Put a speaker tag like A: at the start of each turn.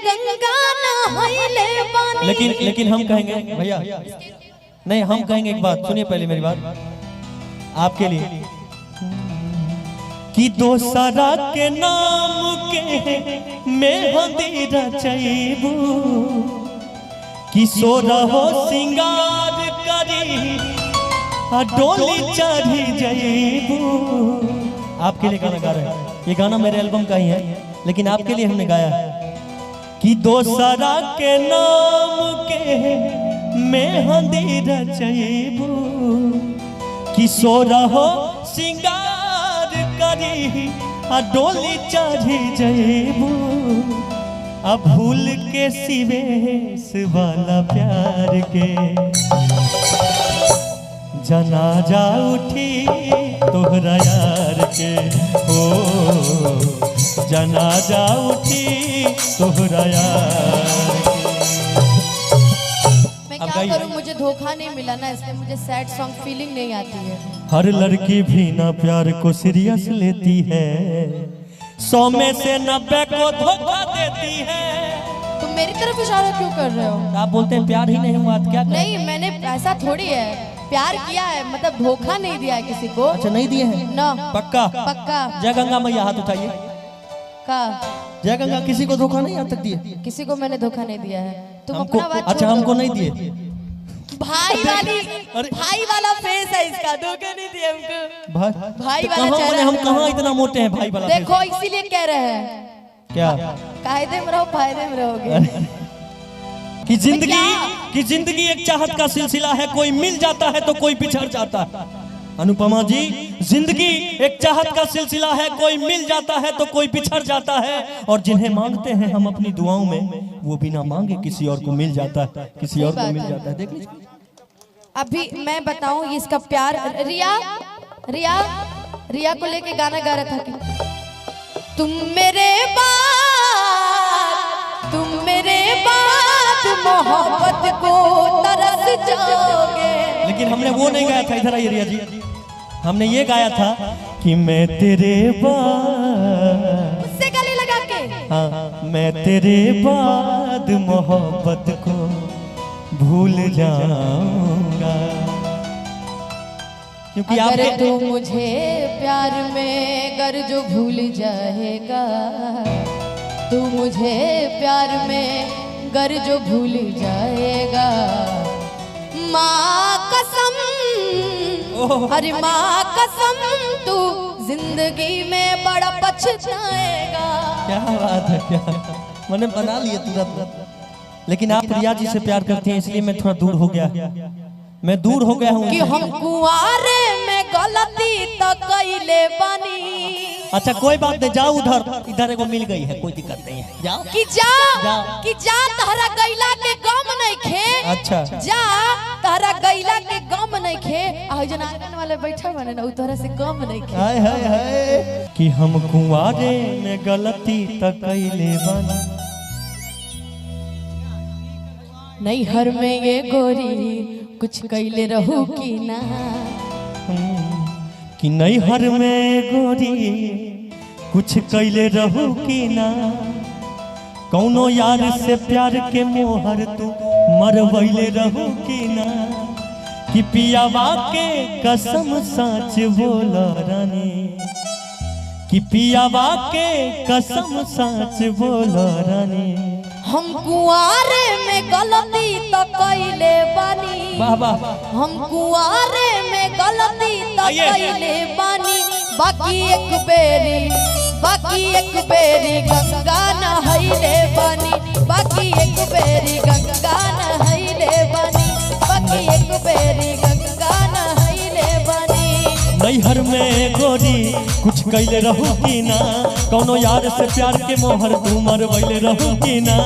A: गंगा नहाइले बानी।
B: लेकिन हम कहेंगे भैया, नहीं हम कहेंगे एक बात सुनिए, पहले मेरी बात आपके लिए कि दोसरा के नाम के मेहंदी रचैबू, किशोर हो सिंगार करी डोली चढ़ी जैबू। आपके लिए गाना गा रहे हैं, ये गाना मेरे एल्बम का ही है, लेकिन आपके लिए हमने गाया है कि दोसरा के नाम के मेहंदी रचैबू, किशोर हो सिंगार करी डोली चढ़ी जैबू। अब भूल के सिवेश वाला प्यार के जनाजा उठी तोहरा यार के, ओ जनाजा उठी तोहरा यार के।
A: मैं क्या करूं, मुझे धोखा नहीं मिला ना, इसलिए मुझे सैड सॉन्ग फीलिंग नहीं आती है।
B: हर लड़की भी ना प्यार को सीरियस लेती है, 100 में से 90 को धोखा देती है।
A: तुम मेरी तरफ इशारा क्यों कर रहे हो?
B: आप बोलते हैं प्यार ही नहीं हुआ, क्या करें?
A: नहीं, मैंने ऐसा थोड़ी है, प्यार किया है, मतलब धोखा नहीं दिया है किसी को।
B: अच्छा नहीं दिए हैं
A: ना?
B: पक्का?
A: पक्का।
B: जय गंगा मैया हाथ उठाइए।
A: का
B: जय गंगा, किसी को धोखा नहीं आज तक दिए?
A: किसी को मैंने धोखा नहीं दिया है। तुम
B: हमको,
A: अपना बात
B: अच्छा हमको नहीं दिए।
A: भाई वाला फेस है इसका, धोखा नहीं दिया हमको।
B: भाई
A: वाला
B: कहाँ
A: चेहरा
B: हम कहाँ इतना मोटे हैं भाई वाला?
A: देखो इसीलिए कह रहे हैं
B: क्या
A: कायदे में रहो, फायदे में रहोगे।
B: कि जिंदगी एक चाहत का सिलसिला है, कोई मिल जाता है तो कोई बिछड़ जाता है। अनुपमा जी, जिंदगी एक चाहत का सिलसिला है, कोई मिल जाता है तो कोई बिछड़ जाता है, और जिन्हें मांगते हैं हम अपनी दुआओं में, वो बिना मांगे किसी और को मिल जाता है, किसी और को मिल जाता है। देख लीजिए,
A: अभी मैं बताऊं ये इसका प्यार। रिया को लेके गाना गा रहा था कि तुम मेरे बाद मोहब्बत को तरस जाओगे।
B: लेकिन हमने वो नहीं गाया था, इधर आइए रिया जी, हमने ये गाया था कि मैं तेरे बाद,
A: उससे गले लगा के,
B: हाँ मैं तेरे बाद मोहब्बत को भूल जाऊंगा। क्योंकि
A: अगर
B: आप
A: तू मुझे प्यार में अगर जो भूल जाएगा, तू मुझे प्यार में अगर जो भूल जाएगा, माँ कसम, अरे माँ कसम, तू जिंदगी में बड़ा पछताएगा।
B: क्या बात है, क्या मैंने बना लिया तुरंत। लेकिन आप रिया जी से प्यार करते हैं, इसलिए मैं थोड़ा दूर हो गया, मैं दूर हो गया हूँ
A: कि हम कुआरे में गलती तो कइले बानी।
B: अच्छा कोई बात नहीं, जाओ इधर एगो मिल गई है, कोई दिक्कत नहीं है, जाओ
A: कि जा तहरा गैला के गम नहीं खे।
B: अच्छा
A: जा तहरा गैला के गम नहीं खे। आ जन आंगन वाले बैठा बने ना, उ तोरा से गम नहीं खे।
B: हाय हाय हाय कि हम कुआरे में गलती तो कइले बानी।
A: नहीं हर में ये गोरी कुछ कैले रहू की ना,
B: कि नहीं हर में गोरी कुछ कैले रहू की ना, कौनो यार से प्यार के मोहर तू मरवैले रहू की ना, कि पियावा के कसम सच बोला रानी, कि पियावा के कसम सच बोला रानी।
A: हम कुआरे में गलती तो कैले बानी, हम कुआरे में गलती तो कैले बानी। बाकी एक बेरी गंगा नहाइले बानी, बाकी एक बेरी गंगा नहाइले बानी, बाकी एक बेरी गंगा नहाइले बानी।
B: नैहर में गोरी कुछ कैले रहू की ना, कौनो यार से प्यार के मोहर तू मरवैले रहू की ना।